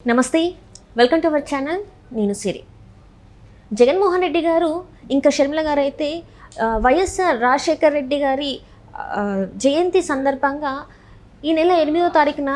నమస్తే, welcome to our channel. నేను సిరి. జగన్మోహన్ రెడ్డి గారు ఇంకా షర్మిల గారు అయితే వైఎస్ఆర్ రాజశేఖర్ రెడ్డి గారి జయంతి సందర్భంగా ఈ నెల 8వ తారీఖున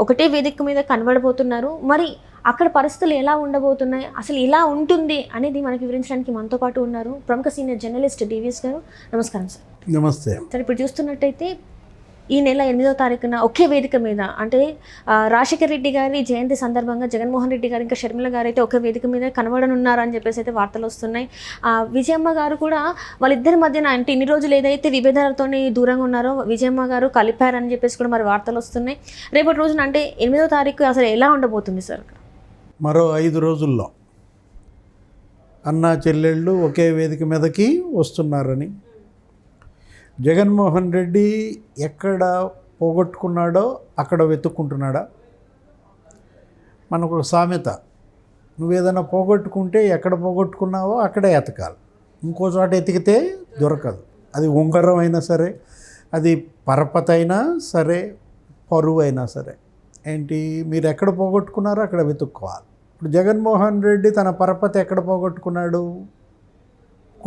ఒకటే వేదిక మీద కనబడబోతున్నారు. మరి అక్కడ పరిస్థితులు ఎలా ఉండబోతున్నాయి, అసలు ఎలా ఉంటుంది అనేది మనకి వివరించడానికి మనతో పాటు ఉన్నారు ప్రముఖ సీనియర్ జర్నలిస్ట్ డివిఎస్ గారు. నమస్కారం సార్. నమస్తే సార్, ఇప్పుడు చూస్తున్నట్టయితే ఈ నెల 8వ తారీఖున ఒకే వేదిక మీద అంటే రాజశేఖర్ రెడ్డి గారి జయంతి సందర్భంగా జగన్మోహన్ రెడ్డి గారు ఇంకా షర్మిల గారు అయితే ఒకే వేదిక మీద కనబడనున్నారు అని చెప్పేసి అయితే వార్తలు వస్తున్నాయి. విజయమ్మ గారు కూడా వాళ్ళిద్దరి మధ్యన అంటే ఇన్ని రోజులు ఏదైతే విభేదాలతో దూరంగా ఉన్నారో విజయమ్మ గారు కలిపారని చెప్పేసి కూడా మరి వార్తలు వస్తున్నాయి. రేపటి రోజున అంటే 8వ తారీఖు అసలు ఎలా ఉండబోతుంది సార్? మరో 5 రోజుల్లో అన్నా చెల్లెళ్ళు ఒకే వేదిక మీదకి వస్తున్నారని, జగన్మోహన్ రెడ్డి ఎక్కడ పోగొట్టుకున్నాడో అక్కడ వెతుక్కుంటున్నాడా? మనకు ఒక సామెత, నువ్వేదైనా పోగొట్టుకుంటే ఎక్కడ పోగొట్టుకున్నావో అక్కడే ఎతకాలి, ఇంకో చోట ఎతికితే దొరకదు. అది ఉంగరం అయినా సరే, అది పరపతి అయినా సరే, పరువు అయినా సరే. ఏంటి, మీరు ఎక్కడ పోగొట్టుకున్నారో అక్కడ వెతుక్కోవాలి. ఇప్పుడు జగన్మోహన్ రెడ్డి తన పరపతి ఎక్కడ పోగొట్టుకున్నాడు?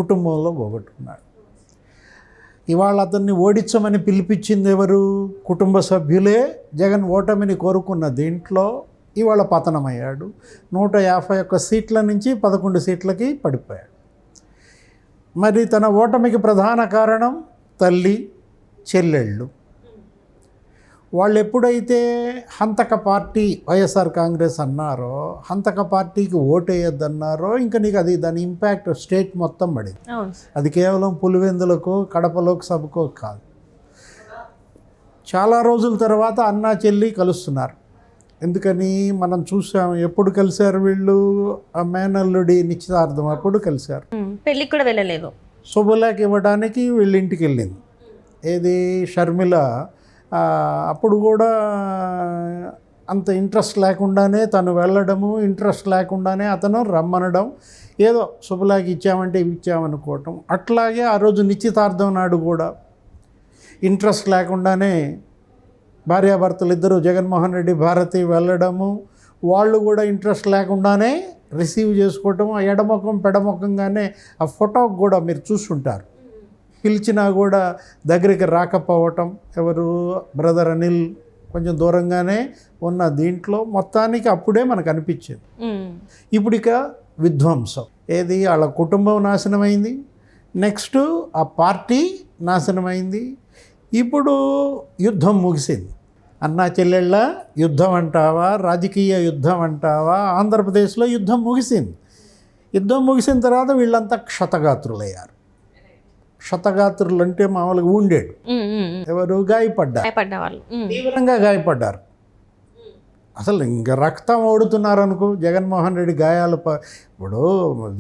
కుటుంబంలో పోగొట్టుకున్నాడు. ఇవాళ అతన్ని ఓడించమని పిలిపించింది ఎవరు? కుటుంబ సభ్యులే. జగన్ ఓటమిని కోరుకున్న దీంట్లో ఇవాళ పతనమయ్యాడు. 151 సీట్ల నుంచి 11 సీట్లకి పడిపోయాడు. మరి తన ఓటమికి ప్రధాన కారణం తల్లి, చెల్లెళ్ళు. వాళ్ళు ఎప్పుడైతే హంతక పార్టీ వైఎస్ఆర్ కాంగ్రెస్ అన్నారో, హంతక పార్టీకి ఓటేయొద్దన్నారో, ఇంకా నీకు అది దాని ఇంపాక్ట్ స్టేట్ మొత్తం పడింది. అది కేవలం పులివెందులకో కడప లోక్సభకో కాదు. చాలా రోజుల తర్వాత అన్నా చెల్లి కలుస్తున్నారు. ఎందుకని మనం చూసాం. ఎప్పుడు కలిశారు వీళ్ళు? ఆ మేనల్లుడి నిశ్చితార్థం అప్పుడు కలిశారు. పెళ్ళికి కూడా వెళ్ళలేదు. శుభలేఖ ఇవ్వడానికి వీళ్ళ ఇంటికి వెళ్ళింది. ఏది, షర్మిల. అప్పుడు కూడా అంత ఇంట్రెస్ట్ లేకుండానే తను వెళ్ళడము, ఇంట్రెస్ట్ లేకుండానే అతను రమ్మనడం, ఏదో శుభలాకి ఇచ్చామంటే ఇచ్చామనుకోవటం. అట్లాగే ఆ రోజు నిశ్చితార్థం నాడు కూడా ఇంట్రెస్ట్ లేకుండానే భార్యాభర్తలు ఇద్దరు జగన్మోహన్ రెడ్డి భారతి వెళ్ళడము, వాళ్ళు కూడా ఇంట్రెస్ట్ లేకుండానే రిసీవ్ చేసుకోవటం. ఆ ఎడముఖం పెడముఖంగానే ఆ ఫోటోకి కూడా మీరు చూస్తుంటారు. పిలిచినా కూడా దగ్గరికి రాకపోవటం. ఎవరు? బ్రదర్ అనిల్ కొంచెం దూరంగానే ఉన్న దీంట్లో మొత్తానికి అప్పుడే మనకు అనిపించింది. ఇప్పుడు ఇక విధ్వంసం. ఏది, వాళ్ళ కుటుంబం నాశనమైంది, నెక్స్ట్ ఆ పార్టీ నాశనమైంది. ఇప్పుడు యుద్ధం ముగిసింది. అన్నా చెల్లెళ్ళ యుద్ధం అంటావా, రాజకీయ యుద్ధం అంటావా? ఆంధ్రప్రదేశ్లో యుద్ధం ముగిసింది. యుద్ధం ముగిసిన తర్వాత వీళ్ళంతా క్షతగాత్రులయ్యారు. క్షతగాత్రులు అంటే మామూలుగా ఊండేడు. ఎవరు? గాయపడ్డారు, తీవ్రంగా గాయపడ్డారు. అసలు ఇంకా రక్తం ఓడుతున్నారు అనుకో. జగన్మోహన్ రెడ్డి గాయాలు ఇప్పుడు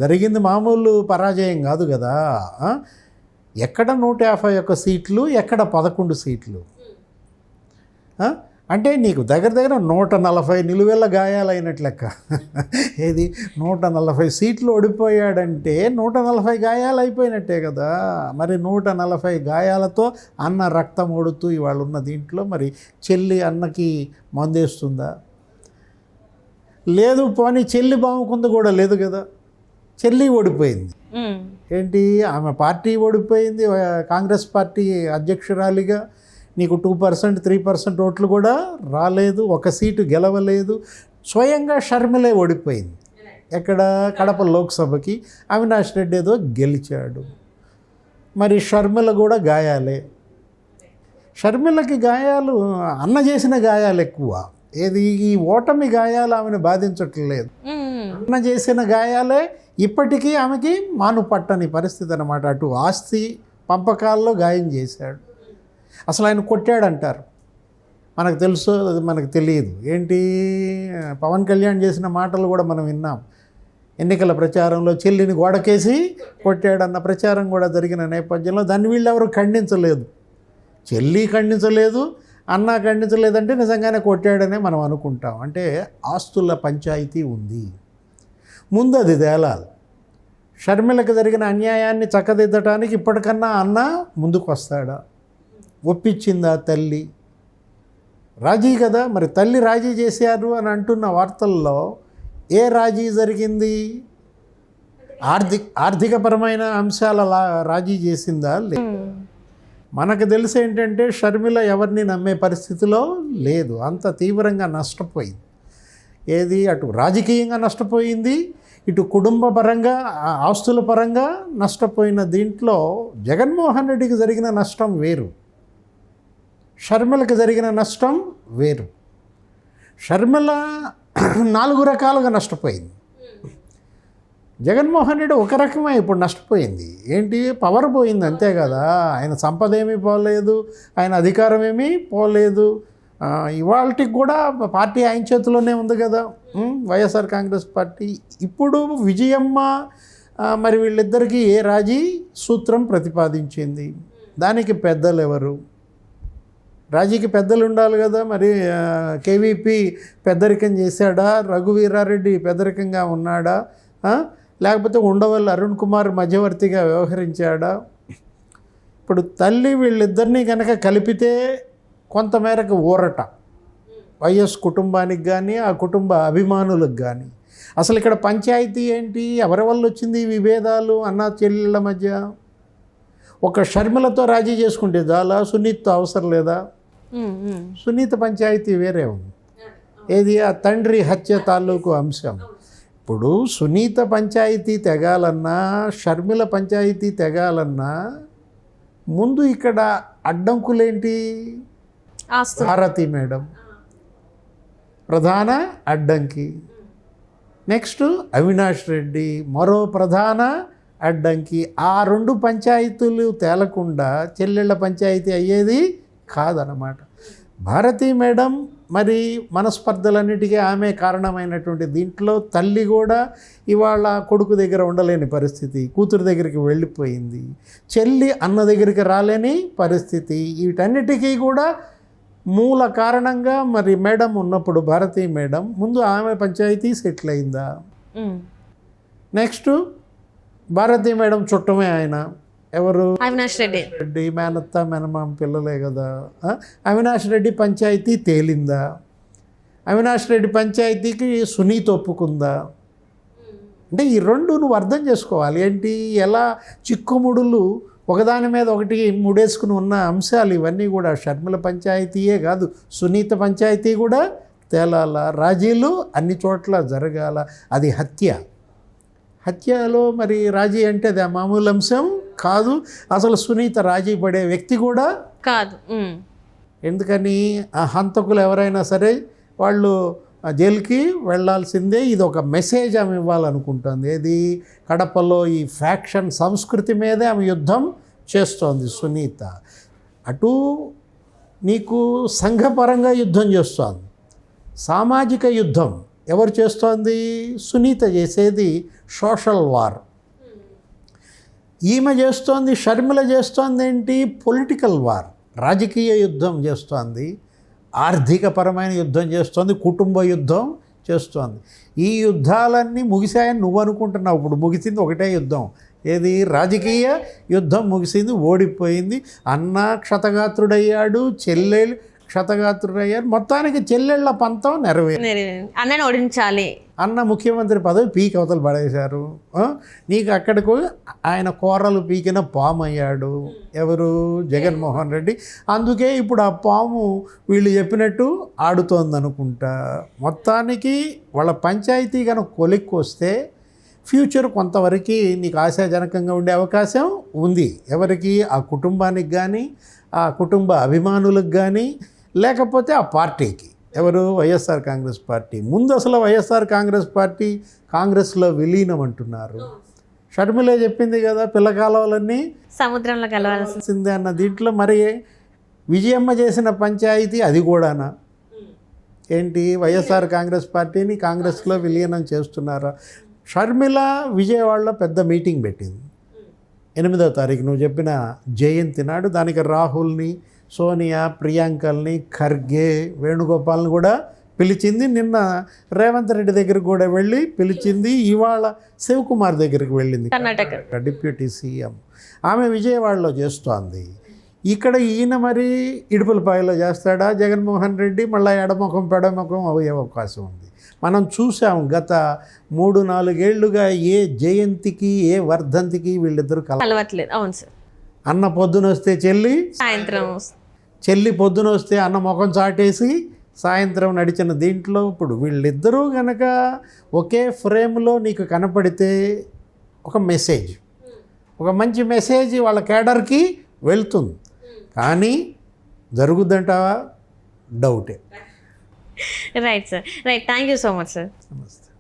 జరిగింది మామూలు పరాజయం కాదు కదా. ఎక్కడ 151 సీట్లు, ఎక్కడ 11 సీట్లు. అంటే నీకు దగ్గర దగ్గర 140 నిలువెల్ల గాయాలైనట్లు లెక్క. ఏది, 140 సీట్లు ఓడిపోయాడంటే 140 గాయాలు అయిపోయినట్టే కదా. మరి 140 గాయాలతో అన్న రక్తం ఓడుతూ ఇవాళ ఉన్న దీంట్లో మరి చెల్లి అన్నకి మందేస్తుందా? లేదు. పోనీ చెల్లి బాగుంది కూడా లేదు కదా. చెల్లి ఓడిపోయింది. ఏంటి, ఆమె పార్టీ ఓడిపోయింది. కాంగ్రెస్ పార్టీ అధ్యక్షురాలిగా నీకు 2%, 3% ఓట్లు కూడా రాలేదు, ఒక సీటు గెలవలేదు. స్వయంగా షర్మిలే ఓడిపోయింది. ఎక్కడ? కడప లోక్సభకి అవినాష్ రెడ్డి ఏదో గెలిచాడు. మరి షర్మిల కూడా గాయాలే. షర్మిలకి గాయాలు, అన్న చేసిన గాయాలు ఎక్కువ. ఏది, ఈ ఓటమి గాయాలు ఆమెను బాధించట్లేదు. అన్న చేసిన గాయాలే ఇప్పటికీ ఆమెకి మాను పట్టని పరిస్థితి అన్నమాట. అటు ఆస్తి పంపకాల్లో గాయం చేశాడు. అసలు ఆయన కొట్టాడంటారు. మనకు తెలుసు, అది మనకు తెలియదు. ఏంటి, పవన్ కళ్యాణ్ చేసిన మాటలు కూడా మనం విన్నాం. ఎన్నికల ప్రచారంలో చెల్లిని గోడకేసి కొట్టాడన్న ప్రచారం కూడా జరిగిన నేపథ్యంలో దాన్ని వీళ్ళెవరు ఖండించలేదు. చెల్లి ఖండించలేదు, అన్న ఖండించలేదంటే నిజంగానే కొట్టాడనే మనం అనుకుంటాం. అంటే ఆస్తుల పంచాయతీ ఉంది. ముందు అది తేలాలి. షర్మిలకు జరిగిన అన్యాయాన్ని చక్కదిద్దటానికి ఇప్పటికన్నా అన్న ముందుకు వస్తాడా? ఒప్పించిందా తల్లి? రాజీ కదా, మరి తల్లి రాజీ చేశారు అని అంటున్న వార్తల్లో ఏ రాజీ జరిగింది? ఆర్థికపరమైన అంశాల రాజీ చేసిందా? మనకు తెలిసి ఏంటంటే షర్మిల ఎవరిని నమ్మే పరిస్థితిలో లేదు, అంత తీవ్రంగా నష్టపోయింది. ఏది అటు రాజకీయంగా నష్టపోయింది, ఇటు కుటుంబ పరంగా ఆస్తుల పరంగా నష్టపోయిన దీంట్లో జగన్మోహన్ రెడ్డికి జరిగిన నష్టం వేరు, షర్మిలకు జరిగిన నష్టం వేరు. షర్మిల 4 రకాలుగా నష్టపోయింది, జగన్మోహన్ రెడ్డి ఒక రకమే ఇప్పుడు నష్టపోయింది. ఏంటి? పవర్ పోయింది అంతే కదా, ఆయన సంపద ఏమీ పోలేదు, ఆయన అధికారం ఏమీ పోలేదు. ఇవాళకి కూడా పార్టీ ఆయన చేతిలోనే ఉంది కదా, వైఎస్ఆర్ కాంగ్రెస్ పార్టీ. ఇప్పుడు విజయమ్మ మరి వీళ్ళిద్దరికీ ఏ రాజీ సూత్రం ప్రతిపాదించింది? దానికి పెద్దలు ఎవరు? రాజీకి పెద్దలు ఉండాలి కదా. మరి కేవీపీ పెద్దరికం చేశాడా? రఘువీరారెడ్డి పెద్దరికంగా ఉన్నాడా? లేకపోతే ఉండవల్లి అరుణ్ కుమార్ మధ్యవర్తిగా వ్యవహరించాడా? ఇప్పుడు తల్లి వీళ్ళిద్దరినీ కనుక కలిపితే కొంతమేరకు ఊరట వైఎస్ కుటుంబానికి కానీ ఆ కుటుంబ అభిమానులకు కానీ. అసలు ఇక్కడ పంచాయతీ ఏంటి? ఎవరి వల్ల వచ్చింది ఈ విభేదాలు అన్నా చెల్లెళ్ళ మధ్య? ఒక షర్మిలతో రాజీ చేసుకుంటే చాలా, సునీత్తో అవసరం లేదా? సునీత పంచాయతీ వేరే ఉంది. ఏది? ఆ తండ్రి హత్య తాలూకు అంశం. ఇప్పుడు సునీత పంచాయతీ తెగాలన్నా షర్మిల పంచాయతీ తెగాలన్నా ముందు ఇక్కడ అడ్డంకులేంటి? భారతి మేడం ప్రధాన అడ్డంకి, నెక్స్ట్ అవినాష్ రెడ్డి మరో ప్రధాన అడ్డంకి. ఆ 2 పంచాయతీలు తేలకుండా చెల్లెళ్ళ పంచాయతీ అయ్యేది కాదనమాట. భారతి మేడం మరి మనస్పర్ధలన్నిటికీ ఆమె కారణమైనటువంటి దీంట్లో తల్లి కూడా ఇవాళ కొడుకు దగ్గర ఉండలేని పరిస్థితి, కూతురు దగ్గరికి వెళ్ళిపోయింది, చెల్లి అన్న దగ్గరికి రాలేని పరిస్థితి. వీటన్నిటికీ కూడా మూల కారణంగా మరి మేడం ఉన్నప్పుడు భారతీ మేడం ముందు ఆమె పంచాయతీ సెటిల్ అయిందా? నెక్స్ట్ భారతీ మేడం చుట్టమే ఆయన ఎవరు? అవినాష్ రెడ్డి. మేనత్త మేనమామ పిల్లలే కదా. అవినాష్ రెడ్డి పంచాయతీ తేలిందా? అవినాష్ రెడ్డి పంచాయతీకి సునీత ఒప్పుకుందా? అంటే ఈ 2 నువ్వు అర్థం చేసుకోవాలి. ఏంటి? ఎలా చిక్కుముడులు ఒకదాని మీద ఒకటి ముడేసుకుని ఉన్న అంశాలు ఇవన్నీ కూడా. షర్మిల పంచాయతీయే కాదు, సునీత పంచాయతీ కూడా తేలాల, రాజీలు అన్ని చోట్ల జరగాల. అది హత్యలో మరి రాజీ అంటే అది మామూలు అంశం కాదు. అసలు సునీత రాజీ పడే వ్యక్తి కూడా కాదు. ఎందుకని? ఆ హంతకులు ఎవరైనా సరే వాళ్ళు జైలుకి వెళ్ళాల్సిందే. ఇది ఒక మెసేజ్ ఆమె ఇవ్వాలనుకుంటుంది. ఏది? కడపలో ఈ ఫ్యాక్షన్ సంస్కృతి మీదే ఆమె యుద్ధం చేస్తోంది సునీత. అటు నీకు సంఘపరంగా యుద్ధం చేస్తోంది, సామాజిక యుద్ధం ఎవరు చేస్తోంది? సునీత చేసేది సోషల్ వార్. ఈమె చేస్తోంది, షర్మిల చేస్తోంది ఏంటి? పొలిటికల్ వార్, రాజకీయ యుద్ధం చేస్తోంది, ఆర్థికపరమైన యుద్ధం చేస్తోంది, కుటుంబ యుద్ధం చేస్తోంది. ఈ యుద్ధాలన్నీ ముగిశాయని నువ్వు అనుకుంటున్నావు. ఇప్పుడు ముగిసింది ఒకటే యుద్ధం. ఏది? రాజకీయ యుద్ధం ముగిసింది, ఓడిపోయింది. అన్న క్షతగాత్రుడయ్యాడు, చెల్లెలు క్షతగాత్రుడయ్యారు. మొత్తానికి చెల్లెళ్ళ పంతం నెరవేరు. అన్నని ఓడించాలి. అన్న ముఖ్యమంత్రి పదవి పీకి అవతలు పడేశారు. నీకు అక్కడికి ఆయన కూరలు పీకిన పాము అయ్యాడు. ఎవరు? జగన్మోహన్ రెడ్డి. అందుకే ఇప్పుడు ఆ పాము వీళ్ళు చెప్పినట్టు ఆడుతోంది అనుకుంటా. మొత్తానికి వాళ్ళ పంచాయతీ కనుక కొలిక్కి వస్తే ఫ్యూచర్ కొంతవరకు నీకు ఆశాజనకంగా ఉండే అవకాశం ఉంది. ఎవరికి? ఆ కుటుంబానికి కానీ, ఆ కుటుంబ అభిమానులకు కానీ, లేకపోతే ఆ పార్టీకి. ఎవరు? వైఎస్ఆర్ కాంగ్రెస్ పార్టీ. ముందు అసలు వైఎస్ఆర్ కాంగ్రెస్ పార్టీ కాంగ్రెస్లో విలీనం అంటున్నారు. షర్మిలే చెప్పింది కదా, పిల్లకాలవలన్నీ సముద్రంలో కలవాల్సిందే అన్న దీంట్లో. మరి విజయమ్మ చేసిన పంచాయతీ అది కూడానా? ఏంటి? వైఎస్ఆర్ కాంగ్రెస్ పార్టీని కాంగ్రెస్లో విలీనం చేస్తున్నారా? షర్మిల విజయవాడలో పెద్ద మీటింగ్ పెట్టింది 8వ తారీఖు, నువ్వు చెప్పిన జయంతి నాడు. దానికి రాహుల్ని, సోనియా, ప్రియాంకల్ని, ఖర్గే, వేణుగోపాల్ని కూడా పిలిచింది. నిన్న రేవంత్ రెడ్డి దగ్గరికి కూడా వెళ్ళి పిలిచింది. ఇవాళ శివకుమార్ దగ్గరికి వెళ్ళింది, కర్ణాటక డిప్యూటీ సీఎం. ఆమె విజయవాడలో చేస్తోంది. ఇక్కడ ఈయన మరి ఇడుపులపాయలో చేస్తాడా జగన్మోహన్ రెడ్డి, మళ్ళీ ఎడముఖం పెడముఖం అయ్యే అవకాశం ఉంది. మనం చూసాం గత 3-4 ఏళ్లుగా ఏ జయంతికి ఏ వర్ధంతికి వీళ్ళిద్దరూ కలవట్లేదు. అవును సార్. అన్న పొద్దున వస్తే సాయంత్రం చెల్లి పొద్దున వస్తే అన్న ముఖం చాటేసి సాయంత్రం నడిచిన దీంట్లో ఇప్పుడు వీళ్ళిద్దరూ గనక ఒకే ఫ్రేమ్లో నీకు కనపడితే ఒక మెసేజ్, ఒక మంచి మెసేజ్ వాళ్ళ కేడర్కి వెళ్తుంది. కానీ జరుగుద్దంటావా? డౌటే. Right sir. Right. Thank you so much sir. నమస్తే.